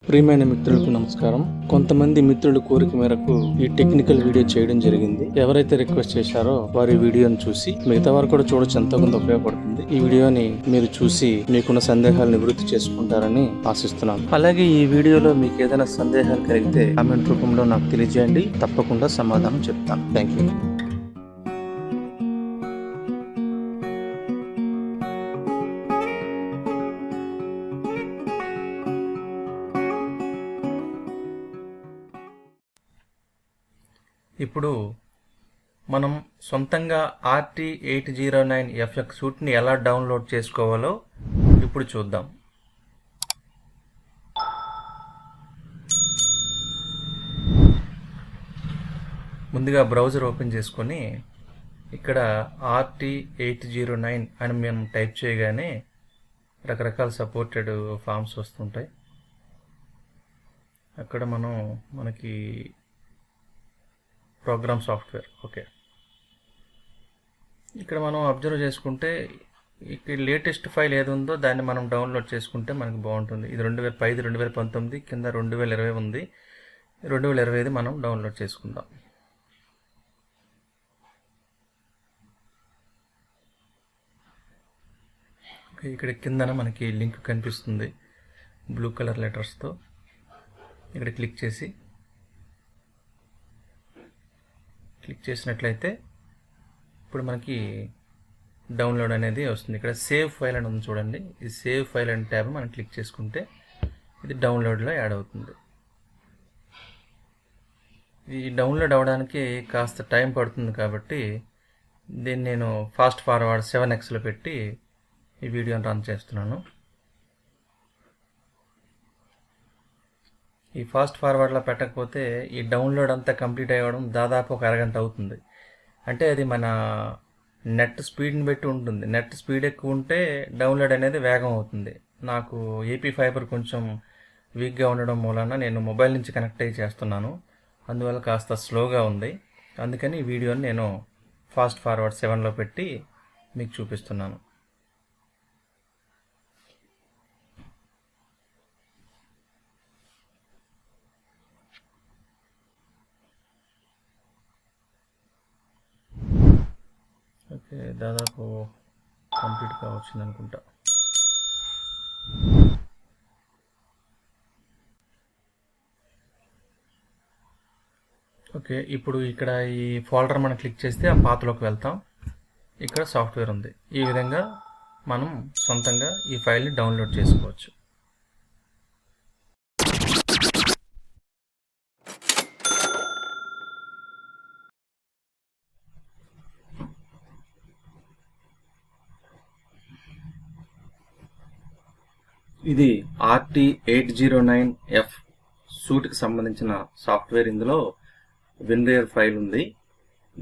ప్రియమైన మిత్రులకు నమస్కారం. కొంతమంది మిత్రుల కోరిక మేరకు ఈ టెక్నికల్ వీడియో చేయడం జరిగింది. ఎవరైతే రిక్వెస్ట్ చేశారో వారి వీడియోని చూసి మిగతా వారు కూడా చూడొచ్చు, ఎంతో కొంత ఉపయోగపడుతుంది. ఈ వీడియోని మీరు చూసి మీకున్న సందేహాలు నివృత్తి చేసుకుంటారని ఆశిస్తున్నాను. అలాగే ఈ వీడియోలో మీకు ఏదైనా సందేహాలు కలిగితే కామెంట్ రూపంలో నాకు తెలియజేయండి, తప్పకుండా సమాధానం చెప్తాను. Thank you. ఇప్పుడు మనం సొంతంగా RT809F యొక్క సూట్ని ఎలా డౌన్లోడ్ చేసుకోవాలో ఇప్పుడు చూద్దాం. ముందుగా బ్రౌజర్ ఓపెన్ చేసుకొని ఇక్కడ RT809 అని మేము టైప్ చేయగానే రకరకాల సపోర్టెడ్ ఫామ్స్ వస్తుంటాయి. అక్కడ మనకి ప్రోగ్రామ్ సాఫ్ట్వేర్ ఓకే, ఇక్కడ మనం అబ్జర్వ్ చేసుకుంటే ఇక్కడ లేటెస్ట్ ఫైల్ ఏది ఉందో దాన్ని మనం డౌన్లోడ్ చేసుకుంటే మనకు బాగుంటుంది. ఇది 2015 2019 కింద 2020 ఉంది. 2025 మనం డౌన్లోడ్ చేసుకుందాం. ఇక్కడ కిందన మనకి లింక్ కనిపిస్తుంది బ్లూ కలర్ లెటర్స్తో. ఇక్కడ క్లిక్ చేసినట్లయితే ఇప్పుడు మనకి డౌన్లోడ్ అనేది వస్తుంది. ఇక్కడ సేవ్ ఫైల్ అని ఉంది చూడండి, ఈ సేవ్ ఫైల్ అని ట్యాబ్ మనం క్లిక్ చేసుకుంటే ఇది డౌన్లోడ్లో యాడ్ అవుతుంది. ఈ డౌన్లోడ్ అవ్వడానికి కాస్త టైం పడుతుంది కాబట్టి దీన్ని నేను ఫాస్ట్ ఫార్వర్డ్ 7xలో పెట్టి ఈ వీడియోని రన్ చేస్తున్నాను. ఈ ఫాస్ట్ ఫార్వర్డ్లో పెట్టకపోతే ఈ డౌన్లోడ్ అంతా కంప్లీట్ అవ్వడం దాదాపు ఒక అరగంట అవుతుంది. అంటే అది మన నెట్ స్పీడ్ని బట్టి ఉంటుంది. నెట్ స్పీడ్ ఎక్కువ ఉంటే డౌన్లోడ్ అనేది వేగం అవుతుంది. నాకు ఏపీ ఫైబర్ కొంచెం వీక్గా ఉండడం మూలన నేను మొబైల్ నుంచి కనెక్ట్ అయ్యి చేస్తున్నాను, అందువల్ల కాస్త స్లోగా ఉంది. అందుకని ఈ వీడియోని నేను ఫాస్ట్ ఫార్వర్డ్ 7లో పెట్టి మీకు చూపిస్తున్నాను. ఓకే, దాదాపు కంప్లీట్గా వచ్చింది అనుకుంటా. ఓకే, ఇప్పుడు ఇక్కడ ఈ ఫోల్డర్ మనం క్లిక్ చేస్తే ఆ పాత్లోకి వెళ్తాం. ఇక్కడ సాఫ్ట్వేర్ ఉంది. ఈ విధంగా మనం సొంతంగా ఈ ఫైల్ని డౌన్లోడ్ చేసుకోవచ్చు. ఇది RT809F సూట్కి సంబంధించిన సాఫ్ట్వేర్. ఇందులో విన్రేర్ ఫైల్ ఉంది.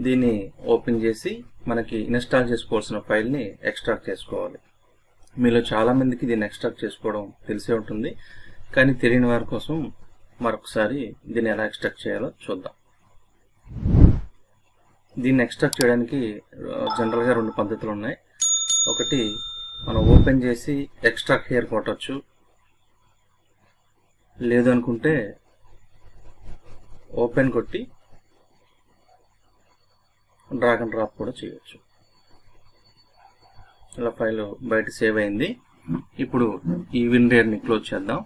దీన్ని ఓపెన్ చేసి మనకి ఇన్స్టాల్ చేసుకోవాల్సిన ఫైల్ని ఎక్స్ట్రాక్ట్ చేసుకోవాలి. మీలో చాలామందికి దీన్ని ఎక్స్ట్రాక్ట్ చేసుకోవడం తెలిసే ఉంటుంది, కానీ తెలియని వారి కోసం మరొకసారి దీన్ని ఎలా ఎక్స్ట్రాక్ట్ చేయాలో చూద్దాం. దీన్ని ఎక్స్ట్రాక్ట్ చేయడానికి జనరల్గా 2 పద్ధతులు ఉన్నాయి. ఒకటి, మనం ఓపెన్ చేసి ఎక్స్ట్రాక్ట్ హియర్ కొట్టచ్చు, లేదు అనుకుంటే ఓపెన్ కొట్టి డ్రాగ్ అండ్ డ్రాప్ కూడా చేయొచ్చు. ఇలా ఫైల్ బయట సేవ్ అయింది. ఇప్పుడు ఈ విన్రేర్ని క్లోజ్ చేద్దాం.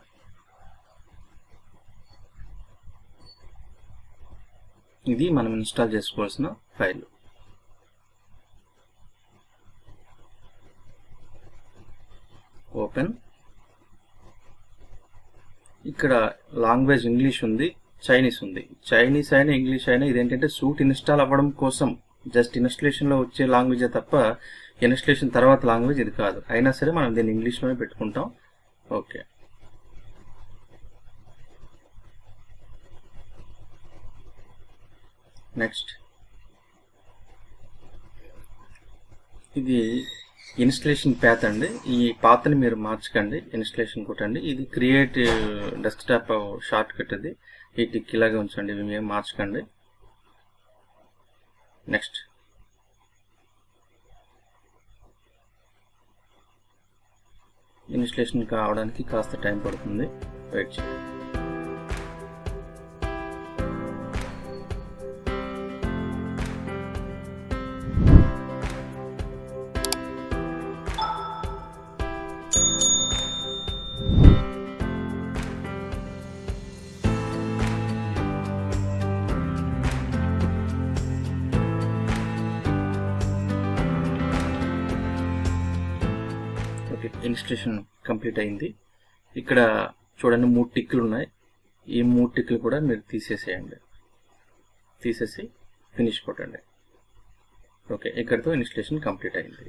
ఇది మనం ఇన్స్టాల్ చేసుకోవాల్సిన ఫైల్. ఓపెన్. ఇక్కడ లాంగ్వేజ్ ఇంగ్లీష్ ఉంది, చైనీస్ ఉంది. చైనీస్ అయినా ఇంగ్లీష్ అయినా ఇదేంటంటే సూట్ ఇన్స్టాల్ అవ్వడం కోసం జస్ట్ ఇన్స్టలేషన్లో వచ్చే లాంగ్వేజే తప్ప ఇన్స్టలేషన్ తర్వాత లాంగ్వేజ్ ఇది కాదు. అయినా సరే మనం దీన్ని ఇంగ్లీష్లోనే పెట్టుకుంటాం. Okay, next. ఇది ఇన్స్టలేషన్ పాత్ అండి. ఈ పాత్ని మీరు మార్చకండి, ఇన్స్టలేషన్ కొట్టండి. ఇది క్రియేట్ డెస్క్టాప్ షార్ట్ కట్. ఇది ఈ టిక్ ఇలాగే ఉంచండి, ఇవి మేము మార్చకండి. నెక్స్ట్. ఇన్స్టలేషన్ కావడానికి కాస్త టైం పడుతుంది, వెయిట్ చేయండి. ఓకే, ఇన్స్టలేషన్ కంప్లీట్ అయింది. ఇక్కడ చూడండి 3 టిక్కులు ఉన్నాయి. ఈ 3 టిక్కులు కూడా మీరు తీసేసేయండి. తీసేసి ఫినిష్ కొట్టండి. ఓకే, ఇక్కడితో ఇన్స్టలేషన్ కంప్లీట్ అయింది.